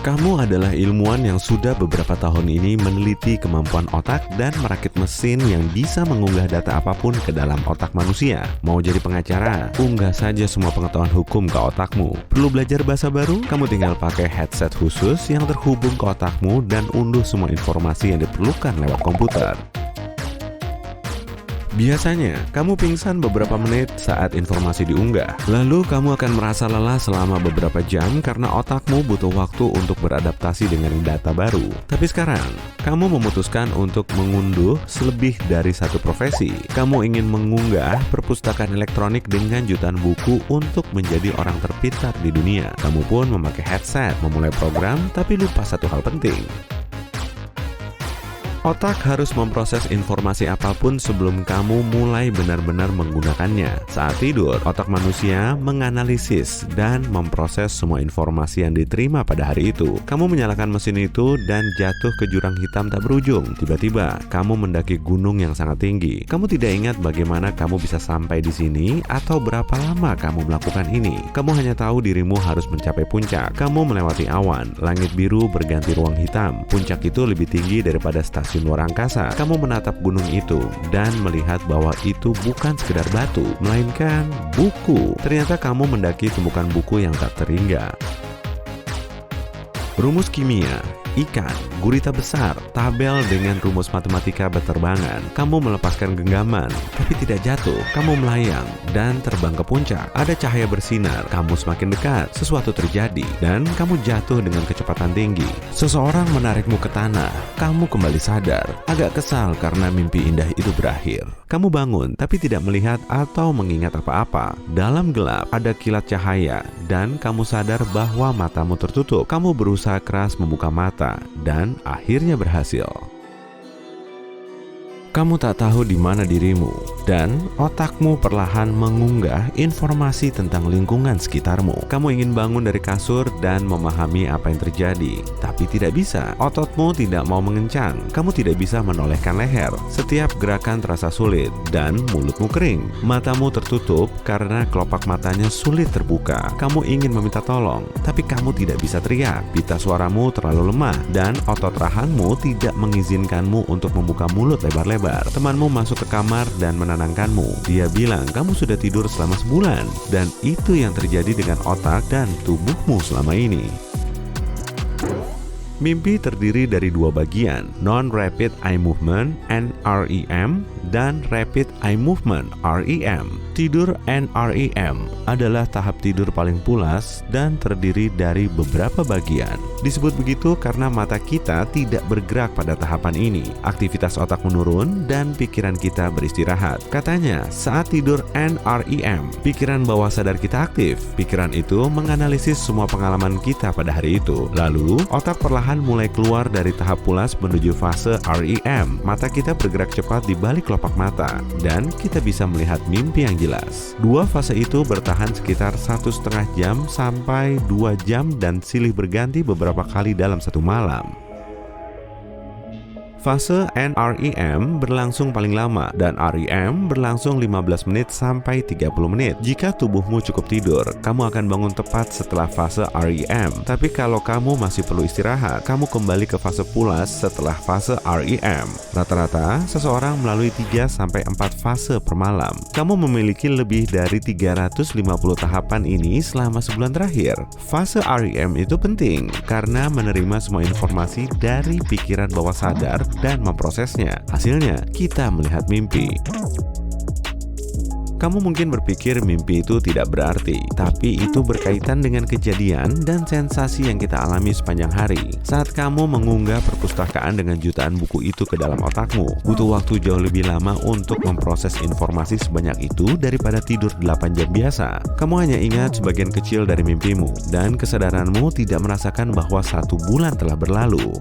Kamu adalah ilmuwan yang sudah beberapa tahun ini meneliti kemampuan otak dan merakit mesin yang bisa mengunggah data apapun ke dalam otak manusia. Mau jadi pengacara? Unggah saja semua pengetahuan hukum ke otakmu. Perlu belajar bahasa baru? Kamu tinggal pakai headset khusus yang terhubung ke otakmu dan unduh semua informasi yang diperlukan lewat komputer. Biasanya, kamu pingsan beberapa menit saat informasi diunggah. Lalu kamu akan merasa lelah selama beberapa jam karena otakmu butuh waktu untuk beradaptasi dengan data baru. Tapi sekarang, kamu memutuskan untuk mengunduh lebih dari satu profesi. Kamu ingin mengunggah perpustakaan elektronik dengan jutaan buku untuk menjadi orang terpintar di dunia. Kamu pun memakai headset, memulai program, tapi lupa satu hal penting. Otak harus memproses informasi apapun sebelum kamu mulai benar-benar menggunakannya. Saat tidur, otak manusia menganalisis dan memproses semua informasi yang diterima pada hari itu. Kamu menyalakan mesin itu dan jatuh ke jurang hitam tak berujung. Tiba-tiba, kamu mendaki gunung yang sangat tinggi. Kamu tidak ingat bagaimana kamu bisa sampai di sini atau berapa lama kamu melakukan ini. Kamu hanya tahu dirimu harus mencapai puncak. Kamu melewati awan, langit biru berganti ruang hitam. Puncak itu lebih tinggi daripada stasiun luar angkasa. Kamu menatap gunung itu dan melihat bahwa itu bukan sekedar batu, melainkan buku. Ternyata kamu mendaki tumpukan buku yang tak terhingga. Rumus kimia, ikan, gurita besar, tabel dengan rumus matematika berterbangan. Kamu melepaskan genggaman, tapi tidak jatuh. Kamu melayang dan terbang ke puncak. Ada cahaya bersinar, kamu semakin dekat, sesuatu terjadi, dan kamu jatuh dengan kecepatan tinggi. Seseorang menarikmu ke tanah, kamu kembali sadar. Agak kesal karena mimpi indah itu berakhir. Kamu bangun, tapi tidak melihat atau mengingat apa-apa. Dalam gelap, ada kilat cahaya, dan kamu sadar bahwa matamu tertutup. Kamu berusaha keras membuka mata, dan akhirnya berhasil. Kamu tak tahu di mana dirimu, dan otakmu perlahan mengunggah informasi tentang lingkungan sekitarmu. Kamu ingin bangun dari kasur dan memahami apa yang terjadi, tapi tidak bisa. Ototmu tidak mau mengencang. Kamu tidak bisa menolehkan leher. Setiap gerakan terasa sulit, dan mulutmu kering. Matamu tertutup karena kelopak matanya sulit terbuka. Kamu ingin meminta tolong, tapi kamu tidak bisa teriak. Pita suaramu terlalu lemah, dan otot rahangmu tidak mengizinkanmu untuk membuka mulut lebar-lebar. Temanmu masuk ke kamar dan menenangkanmu. Dia bilang kamu sudah tidur selama sebulan, dan itu yang terjadi dengan otak dan tubuhmu selama ini. Mimpi terdiri dari dua bagian, non-rapid eye movement (NREM) dan rapid eye movement (REM). Tidur NREM adalah tahap tidur paling pulas dan terdiri dari beberapa bagian. Disebut begitu karena mata kita tidak bergerak pada tahapan ini. Aktivitas otak menurun dan pikiran kita beristirahat. Katanya, saat tidur NREM, pikiran bawah sadar kita aktif. Pikiran itu menganalisis semua pengalaman kita pada hari itu. Lalu, otak perlahan mulai keluar dari tahap pulas menuju fase REM. Mata kita bergerak cepat di balik kelopak mata, dan kita bisa melihat mimpi yang jelas. Dua fase itu bertahan sekitar 1,5 jam sampai 2 jam dan silih berganti beberapa kali dalam satu malam. Fase NREM berlangsung paling lama dan REM berlangsung 15 menit sampai 30 menit. Jika tubuhmu cukup tidur, kamu akan bangun tepat setelah fase REM. Tapi kalau kamu masih perlu istirahat, kamu kembali ke fase pulas setelah fase REM. Rata-rata, seseorang melalui 3 sampai 4 fase per malam. Kamu memiliki lebih dari 350 tahapan ini selama sebulan terakhir. Fase REM itu penting karena menerima semua informasi dari pikiran bawah sadar dan memprosesnya. Hasilnya, kita melihat mimpi. Kamu mungkin berpikir mimpi itu tidak berarti, tapi itu berkaitan dengan kejadian dan sensasi yang kita alami sepanjang hari. Saat kamu mengunggah perpustakaan dengan jutaan buku itu ke dalam otakmu, butuh waktu jauh lebih lama untuk memproses informasi sebanyak itu daripada tidur 8 jam biasa. Kamu hanya ingat sebagian kecil dari mimpimu, dan kesadaranmu tidak merasakan bahwa 1 bulan telah berlalu.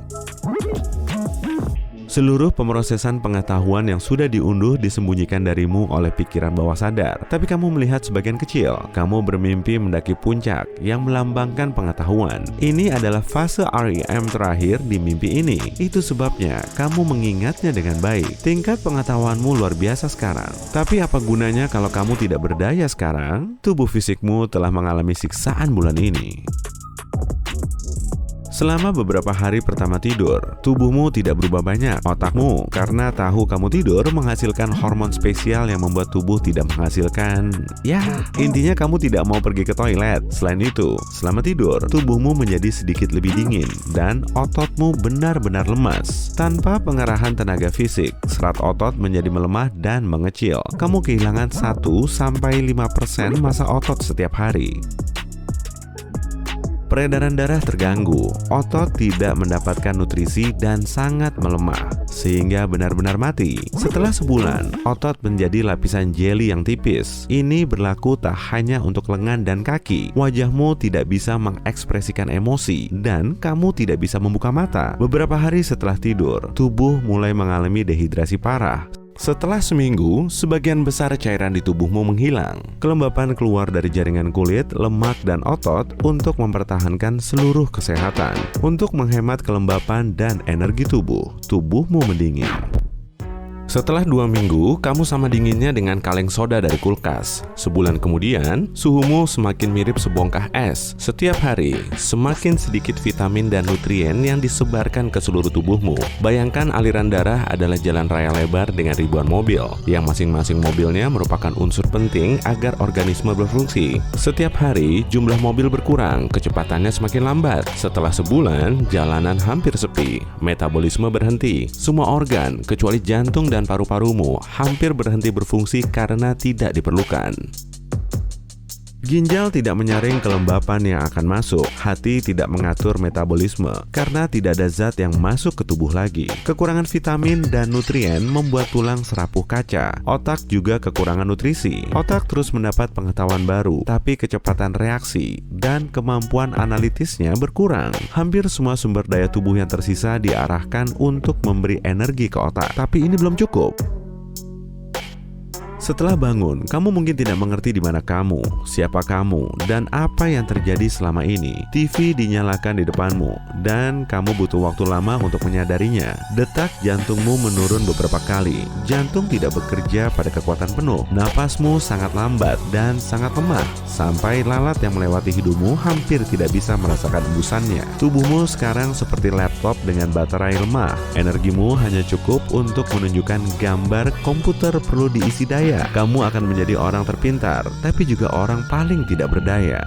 Seluruh pemrosesan pengetahuan yang sudah diunduh disembunyikan darimu oleh pikiran bawah sadar. Tapi kamu melihat sebagian kecil. Kamu bermimpi mendaki puncak yang melambangkan pengetahuan. Ini adalah fase REM terakhir di mimpi ini. Itu sebabnya kamu mengingatnya dengan baik. Tingkat pengetahuanmu luar biasa sekarang. Tapi apa gunanya kalau kamu tidak berdaya sekarang? Tubuh fisikmu telah mengalami siksaan bulan ini. Selama beberapa hari pertama tidur, tubuhmu tidak berubah banyak. Otakmu, karena tahu kamu tidur, menghasilkan hormon spesial yang membuat tubuh tidak menghasilkan. Ya, intinya kamu tidak mau pergi ke toilet. Selain itu, selama tidur, tubuhmu menjadi sedikit lebih dingin dan ototmu benar-benar lemas. Tanpa pengerahan tenaga fisik, serat otot menjadi melemah dan mengecil. Kamu kehilangan 1-5% massa otot setiap hari. Peredaran darah terganggu, otot tidak mendapatkan nutrisi dan sangat melemah, sehingga benar-benar mati. Setelah sebulan, otot menjadi lapisan jeli yang tipis. Ini berlaku tak hanya untuk lengan dan kaki. Wajahmu tidak bisa mengekspresikan emosi, dan kamu tidak bisa membuka mata. Beberapa hari setelah tidur, tubuh mulai mengalami dehidrasi parah. Setelah seminggu, sebagian besar cairan di tubuhmu menghilang. Kelembapan keluar dari jaringan kulit, lemak, dan otot untuk mempertahankan seluruh kesehatan. Untuk menghemat kelembapan dan energi tubuh, tubuhmu mendingin. Setelah 2 minggu, kamu sama dinginnya dengan kaleng soda dari kulkas. Sebulan kemudian, suhumu semakin mirip sebongkah es. Setiap hari, semakin sedikit vitamin dan nutrien yang disebarkan ke seluruh tubuhmu. Bayangkan aliran darah adalah jalan raya lebar dengan ribuan mobil, yang masing-masing mobilnya merupakan unsur penting agar organisme berfungsi. Setiap hari, jumlah mobil berkurang, kecepatannya semakin lambat. Setelah sebulan, jalanan hampir sepi, metabolisme berhenti. Semua organ, kecuali jantung dan paru-parumu, hampir berhenti berfungsi karena tidak diperlukan. Ginjal tidak menyaring kelembapan yang akan masuk. Hati tidak mengatur metabolisme karena tidak ada zat yang masuk ke tubuh lagi. Kekurangan vitamin dan nutrien membuat tulang serapuh kaca. Otak juga kekurangan nutrisi. Otak terus mendapat pengetahuan baru, tapi kecepatan reaksi dan kemampuan analitisnya berkurang. Hampir semua sumber daya tubuh yang tersisa diarahkan untuk memberi energi ke otak, tapi ini belum cukup. Setelah bangun, kamu mungkin tidak mengerti di mana kamu, siapa kamu, dan apa yang terjadi selama ini. TV dinyalakan di depanmu, dan kamu butuh waktu lama untuk menyadarinya. Detak jantungmu menurun beberapa kali. Jantung tidak bekerja pada kekuatan penuh. Napasmu sangat lambat dan sangat lemah, sampai lalat yang melewati hidungmu hampir tidak bisa merasakan embusannya. Tubuhmu sekarang seperti laptop dengan baterai lemah. Energimu hanya cukup untuk menunjukkan gambar komputer perlu diisi daya. Kamu akan menjadi orang terpintar, tapi juga orang paling tidak berdaya.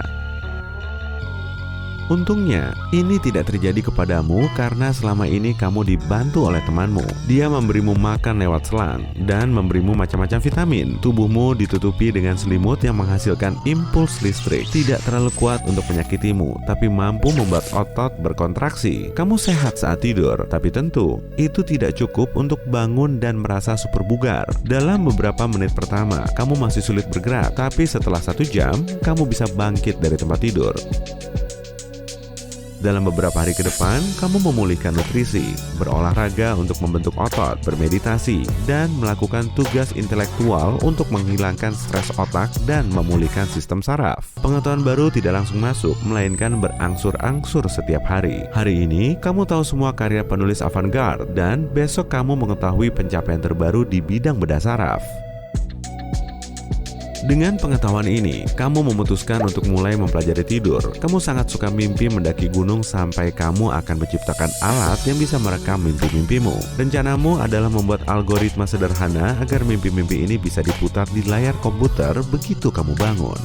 Untungnya, ini tidak terjadi kepadamu karena selama ini kamu dibantu oleh temanmu. Dia memberimu makan lewat selang dan memberimu macam-macam vitamin. Tubuhmu ditutupi dengan selimut yang menghasilkan impuls listrik. Tidak terlalu kuat untuk menyakitimu, tapi mampu membuat otot berkontraksi. Kamu sehat saat tidur, tapi tentu itu tidak cukup untuk bangun dan merasa super bugar. Dalam beberapa menit pertama, kamu masih sulit bergerak, tapi setelah 1 jam, kamu bisa bangkit dari tempat tidur. Dalam beberapa hari ke depan, kamu memulihkan nutrisi, berolahraga untuk membentuk otot, bermeditasi, dan melakukan tugas intelektual untuk menghilangkan stres otak dan memulihkan sistem saraf. Pengetahuan baru tidak langsung masuk, melainkan berangsur-angsur setiap hari. Hari ini, kamu tahu semua karya penulis avant-garde, dan besok kamu mengetahui pencapaian terbaru di bidang bedah saraf. Dengan pengetahuan ini, kamu memutuskan untuk mulai mempelajari tidur. Kamu sangat suka mimpi mendaki gunung sampai kamu akan menciptakan alat yang bisa merekam mimpi-mimpimu. Rencanamu adalah membuat algoritma sederhana agar mimpi-mimpi ini bisa diputar di layar komputer begitu kamu bangun.